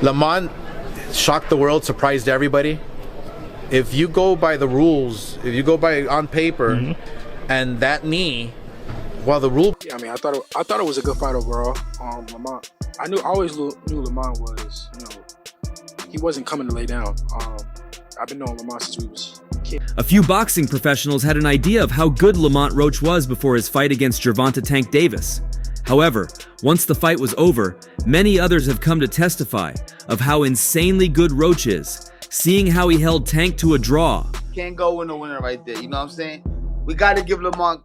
Lamont shocked the world, surprised everybody. If you go by the rules, if you go by on paper, and that knee, well, the rule. Yeah, I mean, I thought it was a good fight overall. Lamont, I always knew Lamont was, he wasn't coming to lay down. I've been knowing Lamont since we was kids. A few boxing professionals had an idea of how good Lamont Roach was before his fight against Gervonta "Tank" Davis. However, once the fight was over, many others have come to testify of how insanely good Roach is, seeing how he held Tank to a draw. Can't go with a winner right there, you know what I'm saying? We got to give Lamont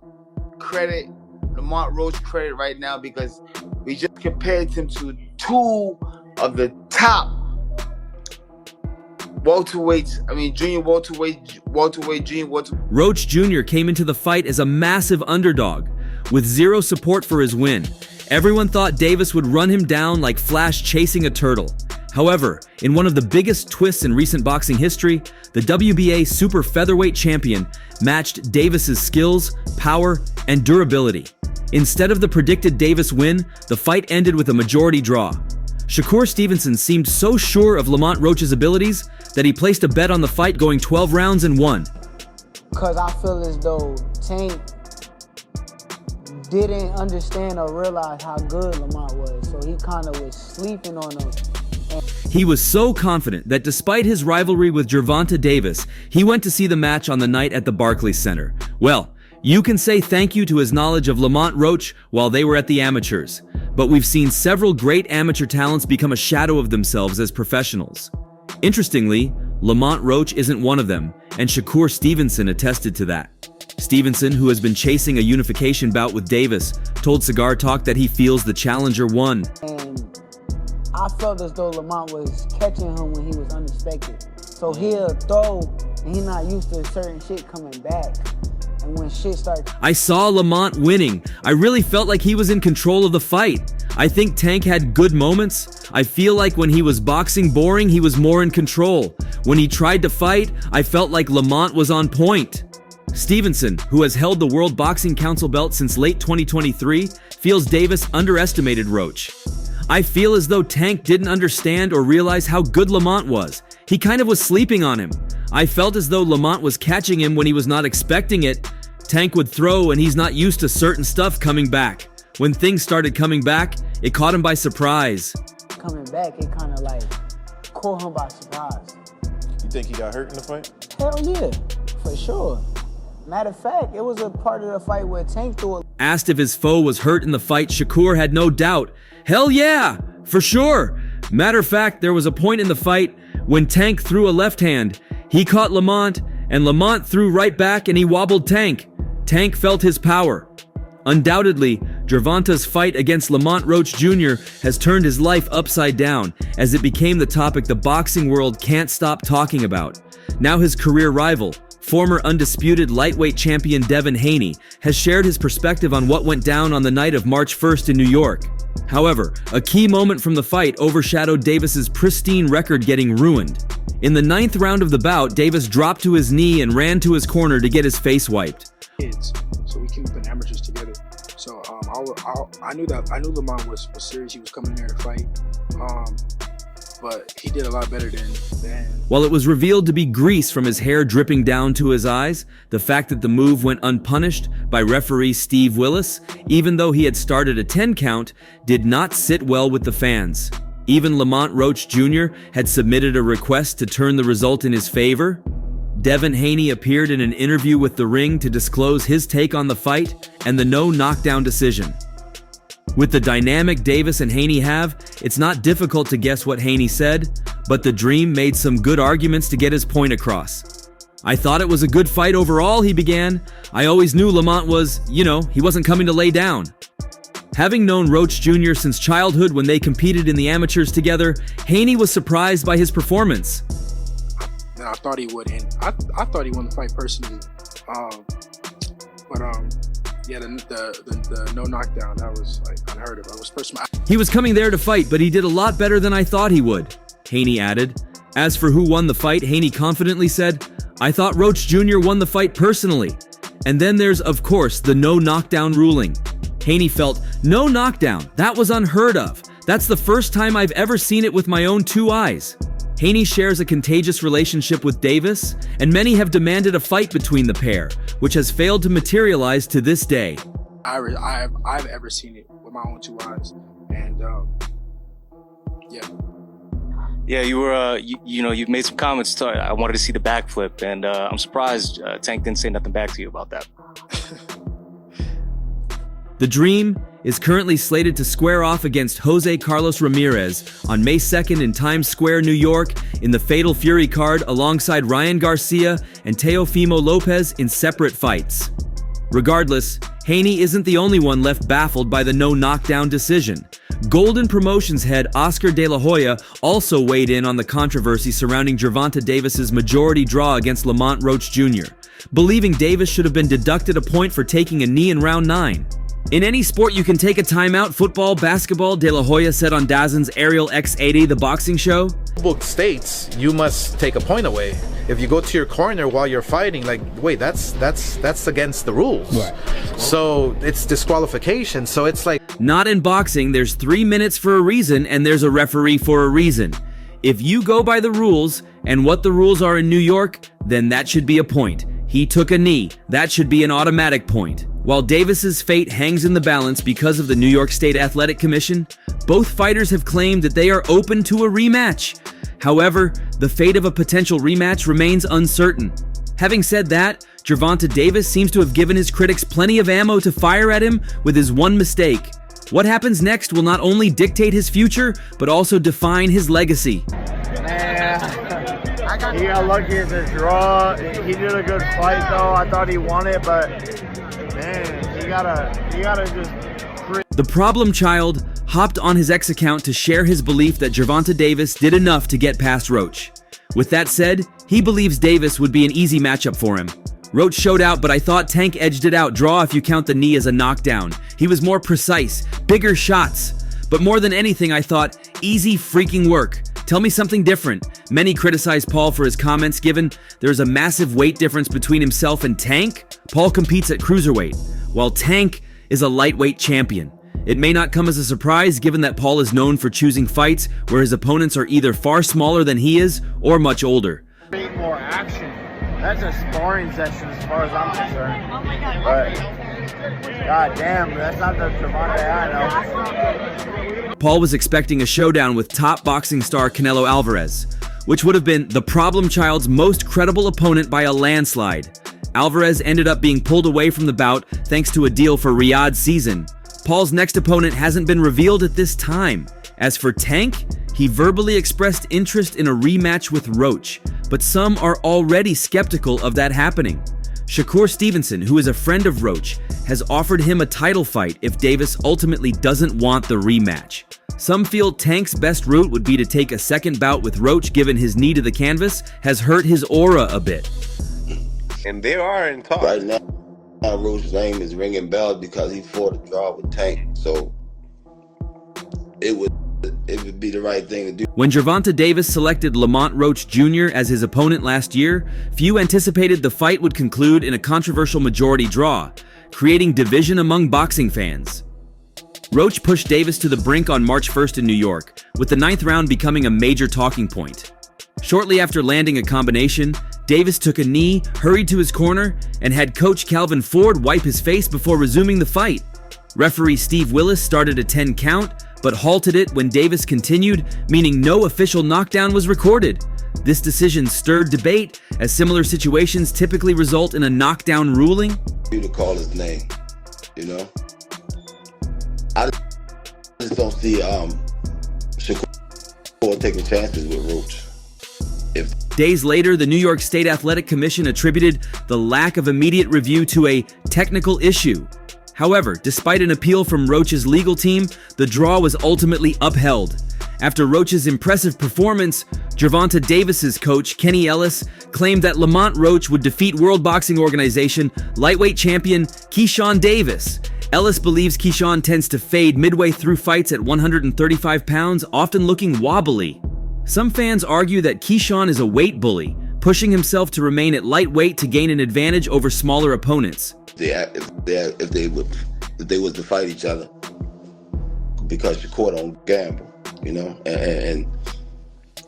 Roach credit right now, because we just compared him to two of the top junior welterweight. Roach Jr. came into the fight as a massive underdog, with zero support for his win. Everyone thought Davis would run him down like Flash chasing a turtle. However, in one of the biggest twists in recent boxing history, the WBA super featherweight champion matched Davis's skills, power, and durability. Instead of the predicted Davis win, the fight ended with a majority draw. Shakur Stevenson seemed so sure of Lamont Roach's abilities that he placed a bet on the fight going 12 rounds and won. Because I feel as though Tank didn't understand or realize how good Lamont was, so he kind of was sleeping on him. He was so confident that despite his rivalry with Gervonta Davis, he went to see the match on the night at the Barclays Center. Well, you can say thank you to his knowledge of Lamont Roach while they were at the amateurs, but we've seen several great amateur talents become a shadow of themselves as professionals. Interestingly, Lamont Roach isn't one of them, and Shakur Stevenson attested to that. Stevenson, who has been chasing a unification bout with Davis, told Cigar Talk that he feels the challenger won. And I felt as though Lamont was catching him when he was unexpected. So he'll throw, and he's not used to certain shit coming back. And when shit starts... I saw Lamont winning. I really felt like he was in control of the fight. I think Tank had good moments. I feel like when he was boxing boring, he was more in control. When he tried to fight, I felt like Lamont was on point. Stevenson, who has held the World Boxing Council belt since late 2023, feels Davis underestimated Roach. I feel as though Tank didn't understand or realize how good Lamont was. He kind of was sleeping on him. I felt as though Lamont was catching him when he was not expecting it. Tank would throw and he's not used to certain stuff coming back. When things started coming back, it caught him by surprise. Coming back, it kind of like caught him by surprise. You think he got hurt in the fight? Hell yeah, for sure. Matter of fact, it was a part of the fight where Tank threw it. Asked if his foe was hurt in the fight, Shakur had no doubt. Hell yeah, for sure. Matter of fact, there was a point in the fight when Tank threw a left hand. He caught Lamont, and Lamont threw right back and he wobbled Tank. Tank felt his power. Undoubtedly, Gervonta's fight against Lamont Roach Jr. has turned his life upside down, as it became the topic the boxing world can't stop talking about. Now his career rival, former undisputed lightweight champion Devin Haney, has shared his perspective on what went down on the night of March 1st in New York. However, a key moment from the fight overshadowed Davis's pristine record getting ruined. In the 9th round of the bout, Davis dropped to his knee and ran to his corner to get his face wiped. So we came up in amateurs together. So I knew Lamont was serious. He was coming in there to fight. But he did a lot better than... While it was revealed to be grease from his hair dripping down to his eyes, the fact that the move went unpunished by referee Steve Willis, even though he had started a 10 count, did not sit well with the fans. Even Lamont Roach Jr. had submitted a request to turn the result in his favor. Devin Haney appeared in an interview with The Ring to disclose his take on the fight and the no knockdown decision. With the dynamic Davis and Haney have, it's not difficult to guess what Haney said, but the Dream made some good arguments to get his point across. I thought it was a good fight overall, he began. I always knew Lamont was, he wasn't coming to lay down. Having known Roach Jr. since childhood when they competed in the amateurs together, Haney was surprised by his performance. I thought he would, and I thought he won the fight personally. Yeah, the no knockdown, that was like unheard of. I was personally... He was coming there to fight, but he did a lot better than I thought he would, Haney added. As for who won the fight, Haney confidently said, I thought Roach Jr. won the fight personally. And then there's, of course, the no knockdown ruling. Haney felt, no knockdown, that was unheard of. That's the first time I've ever seen it with my own two eyes. Haney shares a contagious relationship with Davis, and many have demanded a fight between the pair, which has failed to materialize to this day. I've ever seen it with my own two eyes, and yeah. Yeah, you were, you've made some comments. I wanted to see the backflip, and I'm surprised Tank didn't say nothing back to you about that. The Dream is currently slated to square off against Jose Carlos Ramirez on May 2nd in Times Square, New York, in the Fatal Fury card alongside Ryan Garcia and Teofimo Lopez in separate fights. Regardless, Haney isn't the only one left baffled by the no-knockdown decision. Golden Promotions head Oscar De La Hoya also weighed in on the controversy surrounding Gervonta Davis's majority draw against Lamont Roach Jr., believing Davis should have been deducted a point for taking a knee in round 9. In any sport, you can take a timeout. Football, basketball, De La Hoya said on DAZN's Ariel X80, the boxing show. Book states you must take a point away. If you go to your corner while you're fighting, like, wait, that's against the rules. Right. So it's disqualification. So it's like, not in boxing. There's 3 minutes for a reason, and there's a referee for a reason. If you go by the rules and what the rules are in New York, then that should be a point. He took a knee. That should be an automatic point. While Davis's fate hangs in the balance because of the New York State Athletic Commission, both fighters have claimed that they are open to a rematch. However, the fate of a potential rematch remains uncertain. Having said that, Gervonta Davis seems to have given his critics plenty of ammo to fire at him with his one mistake. What happens next will not only dictate his future, but also define his legacy. Man, he got lucky at the draw. He did a good fight, though. I thought he won it, but man, you gotta just... The problem child hopped on his X account to share his belief that Gervonta Davis did enough to get past Roach. With that said, he believes Davis would be an easy matchup for him. Roach showed out, but I thought Tank edged it out. Draw if you count the knee as a knockdown. He was more precise, bigger shots. But more than anything, I thought, easy freaking work. Tell me something different. Many criticized Paul for his comments given there's a massive weight difference between himself and Tank. Paul competes at cruiserweight, while Tank is a lightweight champion. It may not come as a surprise given that Paul is known for choosing fights where his opponents are either far smaller than he is or much older. Create more action. That's a sparring session as far as I'm concerned. Oh my God. But, God damn, that's not the Gervonta I know. Paul was expecting a showdown with top boxing star Canelo Alvarez, which would have been the problem child's most credible opponent by a landslide. Alvarez ended up being pulled away from the bout thanks to a deal for Riyadh's season. Paul's next opponent hasn't been revealed at this time. As for Tank, he verbally expressed interest in a rematch with Roach, but some are already skeptical of that happening. Shakur Stevenson, who is a friend of Roach, has offered him a title fight if Davis ultimately doesn't want the rematch. Some feel Tank's best route would be to take a second bout with Roach given his knee to the canvas has hurt his aura a bit. And they are in talks. Right now, Roach's name is ringing bells because he fought a draw with Tank. So it would be the right thing to do. When Gervonta Davis selected Lamont Roach Jr. as his opponent last year, few anticipated the fight would conclude in a controversial majority draw, creating division among boxing fans. Roach pushed Davis to the brink on March 1st in New York, with the 9th round becoming a major talking point. Shortly after landing a combination, Davis took a knee, hurried to his corner, and had coach Calvin Ford wipe his face before resuming the fight. Referee Steve Willis started a 10 count, but halted it when Davis continued, meaning no official knockdown was recorded. This decision stirred debate, as similar situations typically result in a knockdown ruling. You to call his name, you know? I just don't see Shakur taking chances with Roach. Days later, the New York State Athletic Commission attributed the lack of immediate review to a technical issue. However, despite an appeal from Roach's legal team, the draw was ultimately upheld. After Roach's impressive performance, Gervonta Davis's coach, Kenny Ellis, claimed that Lamont Roach would defeat World Boxing Organization lightweight champion Kesan Davis. Ellis believes Kesan tends to fade midway through fights at 135 pounds, often looking wobbly. Some fans argue that Kesan is a weight bully, pushing himself to remain at lightweight to gain an advantage over smaller opponents. If they was to fight each other, because Shakur don't gamble, and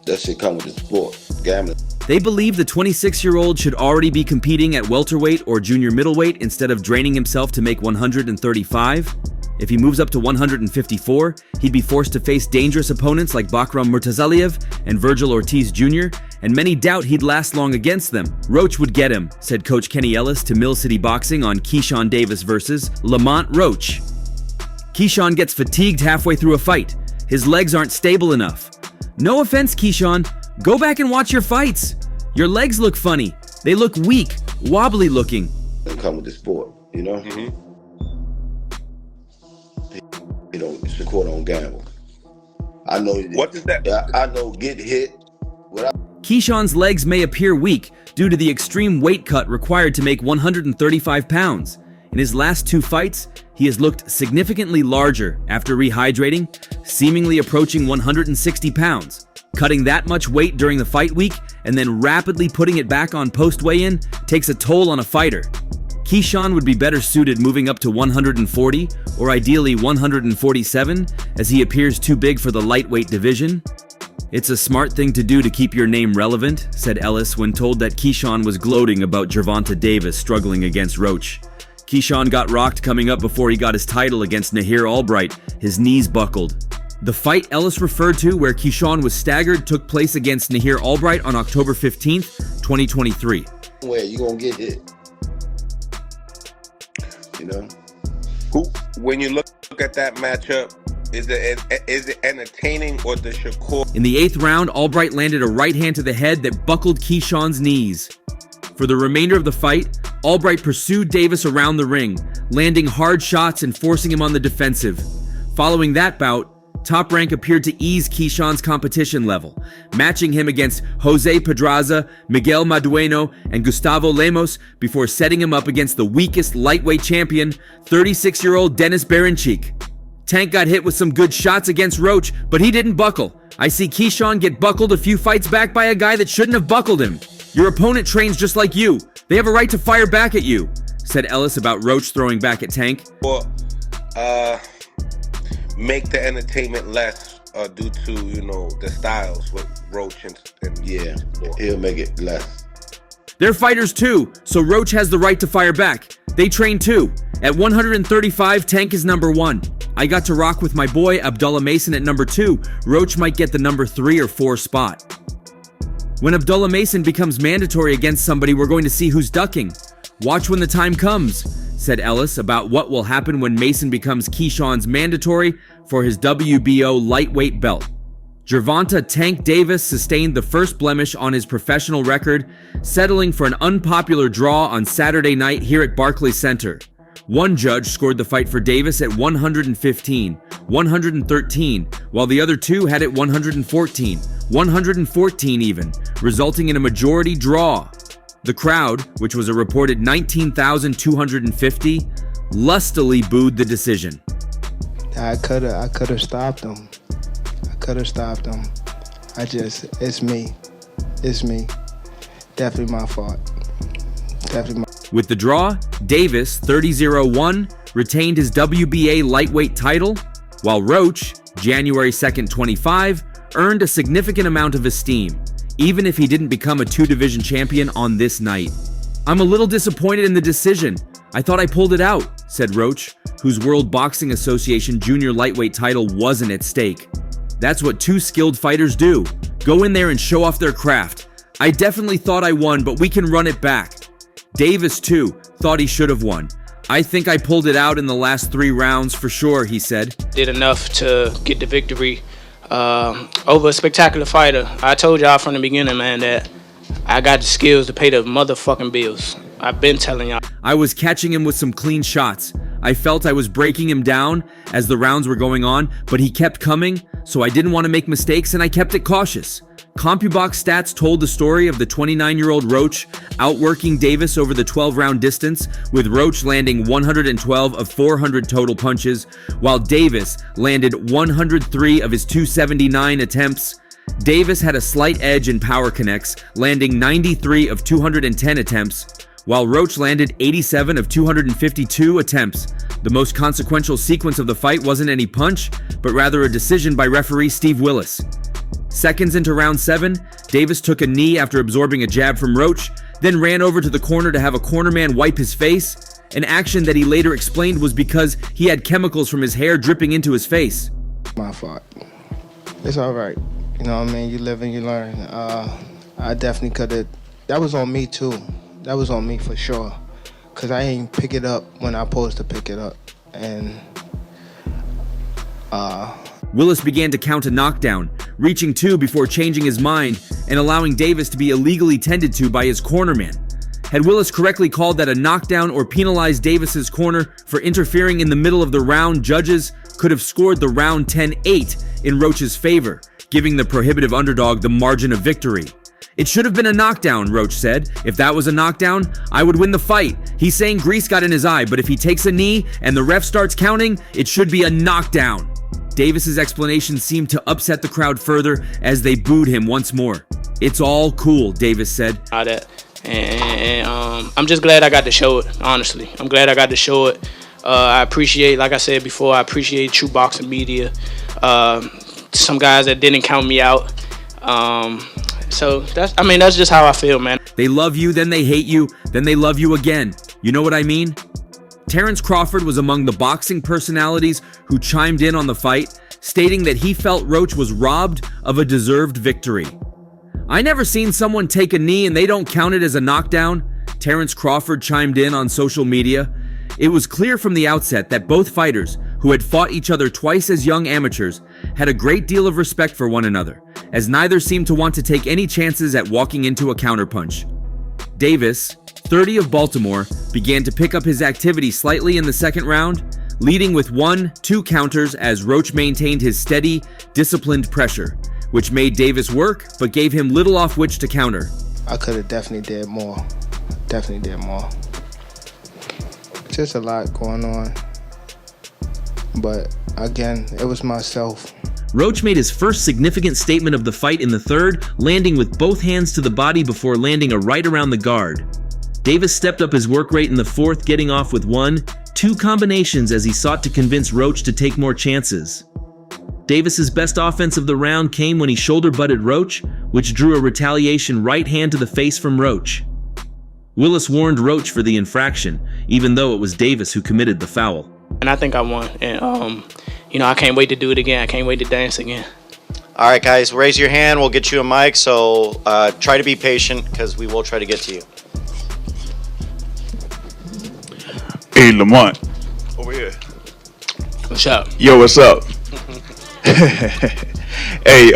that shit come with the sport, gambling. They believe the 26-year-old should already be competing at welterweight or junior middleweight instead of draining himself to make 135. If he moves up to 154, he'd be forced to face dangerous opponents like Bakram Murtazaliev and Virgil Ortiz Jr., and many doubt he'd last long against them. Roach would get him, said Coach Kenny Ellis to Mill City Boxing on Keyshawn Davis versus Lamont Roach. Keyshawn gets fatigued halfway through a fight. His legs aren't stable enough. No offense, Keyshawn. Go back and watch your fights. Your legs look funny. They look weak, wobbly looking. They come with the sport, Shakur don't gamble. I know. What does that? I know. Get hit. Keyshawn's legs may appear weak due to the extreme weight cut required to make 135 pounds. In his last 2 fights, he has looked significantly larger after rehydrating, seemingly approaching 160 pounds. Cutting that much weight during the fight week and then rapidly putting it back on post-weigh-in takes a toll on a fighter. Keyshawn would be better suited moving up to 140 or ideally 147, as he appears too big for the lightweight division. It's a smart thing to do to keep your name relevant, said Ellis when told that Keyshawn was gloating about Gervonta Davis struggling against Roach. Keyshawn got rocked coming up before he got his title against Nahir Albright. His knees buckled. The fight Ellis referred to, where Keyshawn was staggered, took place against Nahir Albright on October 15th, 2023. Where you gonna get hit? When you look at that matchup, is it entertaining or the Shakur? In the 8th round, Albright landed a right hand to the head that buckled Keyshawn's knees. For the remainder of the fight, Albright pursued Davis around the ring, landing hard shots and forcing him on the defensive. Following that bout, Top Rank appeared to ease Keyshawn's competition level, matching him against Jose Pedraza, Miguel Madueno, and Gustavo Lemos before setting him up against the weakest lightweight champion, 36-year-old Dennis Berenchik. Tank got hit with some good shots against Roach, but he didn't buckle. I see Keyshawn get buckled a few fights back by a guy that shouldn't have buckled him. Your opponent trains just like you. They have a right to fire back at you, said Ellis about Roach throwing back at Tank. Well, make the entertainment less due to, the styles with Roach and yeah, he'll make it less. They're fighters too, so Roach has the right to fire back. They train too. At 135, Tank is number 1. I got to rock with my boy Abdullah Mason at number 2. Roach might get the number 3 or 4 spot. When Abdullah Mason becomes mandatory against somebody, we're going to see who's ducking. Watch when the time comes, said Ellis about what will happen when Mason becomes Keyshawn's mandatory for his WBO lightweight belt. Gervonta Tank Davis sustained the first blemish on his professional record, settling for an unpopular draw on Saturday night here at Barclays Center. One judge scored the fight for Davis at 115, 113, while the other 2 had it 114, 114 even, resulting in a majority draw. The crowd, which was a reported 19,250, lustily booed the decision. I could have stopped him. It's me. Definitely my fault. With the draw, Davis, 30-01, retained his WBA lightweight title, while Roach, January 2nd, 25, earned a significant amount of esteem, even if he didn't become a 2-division champion on this night. I'm a little disappointed in the decision. I thought I pulled it out, said Roach, whose World Boxing Association junior lightweight title wasn't at stake. That's what 2 skilled fighters do. Go in there and show off their craft. I definitely thought I won, but we can run it back. Davis, too, thought he should have won. I think I pulled it out in the last 3 rounds for sure, he said. Did enough to get the victory over a spectacular fighter. I told y'all from the beginning, man, that I got the skills to pay the motherfucking bills. I've been telling y'all. I was catching him with some clean shots. I felt I was breaking him down as the rounds were going on, but he kept coming, so I didn't want to make mistakes and I kept it cautious. CompuBox stats told the story of the 29-year-old Roach outworking Davis over the 12-round distance, with Roach landing 112 of 400 total punches, while Davis landed 103 of his 279 attempts. Davis had a slight edge in power connects, landing 93 of 210 attempts, while Roach landed 87 of 252 attempts. The most consequential sequence of the fight wasn't any punch, but rather a decision by referee Steve Willis. Seconds into round 7, Davis took a knee after absorbing a jab from Roach, then ran over to the corner to have a cornerman wipe his face, an action that he later explained was because he had chemicals from his hair dripping into his face. My fault. It's all right. You know what I mean? You live and you learn. I definitely could have. That was on me too. That was on me for sure. Because I ain't pick it up when I supposed to pick it up. And Willis began to count a knockdown, reaching 2 before changing his mind and allowing Davis to be illegally tended to by his cornerman. Had Willis correctly called that a knockdown or penalized Davis's corner for interfering in the middle of the round, judges could have scored the round 10-8 in Roach's favor, giving the prohibitive underdog the margin of victory. It should have been a knockdown, Roach said. If that was a knockdown, I would win the fight. He's saying grease got in his eye, but if he takes a knee and the ref starts counting, it should be a knockdown. Davis's explanation seemed to upset the crowd further as they booed him once more. It's all cool, Davis said. I'm just glad I got to show it, honestly. I'm glad I got to show it. I appreciate, like I said before, I appreciate true boxing media. Some guys that didn't count me out. So that's just how I feel, man. They love you, then they hate you, then they love you again. You know what I mean? Terrence Crawford was among the boxing personalities who chimed in on the fight, stating that he felt Roach was robbed of a deserved victory. I never seen someone take a knee and they don't count it as a knockdown, Terrence Crawford chimed in on social media. It was clear from the outset that both fighters, who had fought each other twice as young amateurs, had a great deal of respect for one another, as neither seemed to want to take any chances at walking into a counterpunch. Davis, 30 of Baltimore, began to pick up his activity slightly in the second round, leading with 1-2 counters as Roach maintained his steady, disciplined pressure, which made Davis work but gave him little off which to counter. I could have definitely did more. Definitely did more. Just a lot going on. But again, it was myself. Roach made his first significant statement of the fight in the third, landing with both hands to the body before landing a right around the guard. Davis stepped up his work rate in the fourth, getting off with 1-2 combinations as he sought to convince Roach to take more chances. Davis's best offense of the round came when he shoulder-butted Roach, which drew a retaliation right hand to the face from Roach. Willis warned Roach for the infraction, even though it was Davis who committed the foul. And I think I won. And, I can't wait to do it again. I can't wait to dance again. All right, guys, raise your hand. We'll get you a mic. So try to be patient because we will try to get to you. Hey, Lamont. Over here. What's up? Yo, what's up? Hey,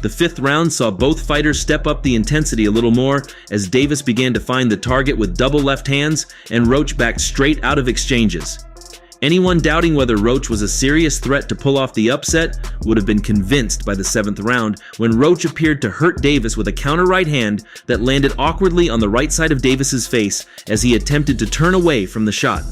The fifth round saw both fighters step up the intensity a little more as Davis began to find the target with double left hands and Roach backed straight out of exchanges. Anyone doubting whether Roach was a serious threat to pull off the upset would have been convinced by the seventh round when Roach appeared to hurt Davis with a counter right hand that landed awkwardly on the right side of Davis's face as he attempted to turn away from the shot.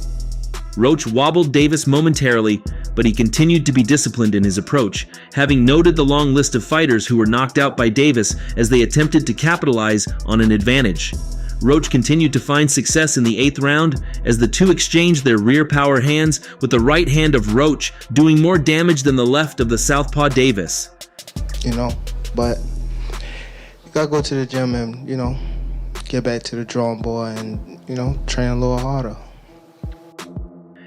Roach wobbled Davis momentarily, but he continued to be disciplined in his approach, having noted the long list of fighters who were knocked out by Davis as they attempted to capitalize on an advantage. Roach continued to find success in the eighth round as the two exchanged their rear power hands, with the right hand of Roach doing more damage than the left of the southpaw Davis. But you gotta go to the gym and, get back to the drawing board and, train a little harder.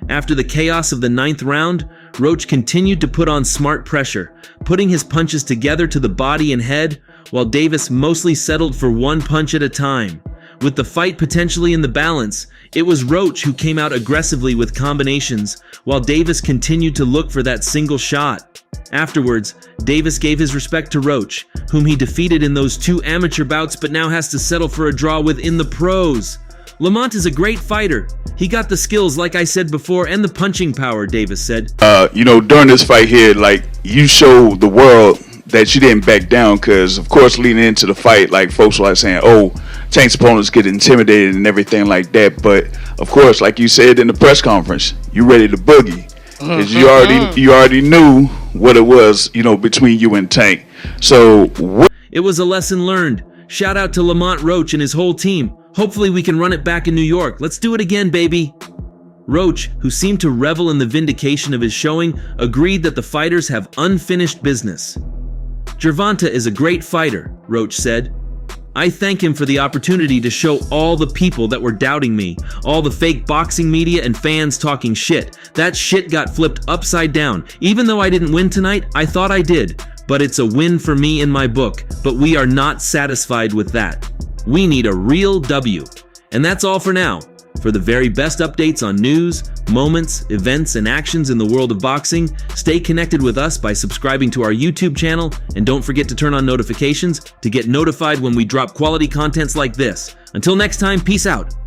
After the chaos of the ninth round, Roach continued to put on smart pressure, putting his punches together to the body and head, while Davis mostly settled for one punch at a time. With the fight potentially in the balance, it was Roach who came out aggressively with combinations, while Davis continued to look for that single shot. Afterwards, Davis gave his respect to Roach, whom he defeated in those two amateur bouts but now has to settle for a draw within the pros. Lamont is a great fighter. He got the skills, like I said before, and the punching power, Davis said. During this fight here, you showed the world that you didn't back down, because, of course, leading into the fight, folks were saying, Tank's opponents get intimidated and everything like that. But, of course, like you said in the press conference, you ready to boogie. Because you already knew what it was, between you and Tank. So it was a lesson learned. Shout out to Lamont Roach and his whole team. Hopefully we can run it back in New York. Let's do it again, baby. Roach, who seemed to revel in the vindication of his showing, agreed that the fighters have unfinished business. Gervonta is a great fighter, Roach said. I thank him for the opportunity to show all the people that were doubting me, all the fake boxing media and fans talking shit. That shit got flipped upside down. Even though I didn't win tonight, I thought I did. But it's a win for me in my book. But we are not satisfied with that. We need a real W. And that's all for now. For the very best updates on news, moments, events, and actions in the world of boxing, stay connected with us by subscribing to our YouTube channel, and don't forget to turn on notifications to get notified when we drop quality contents like this. Until next time, peace out.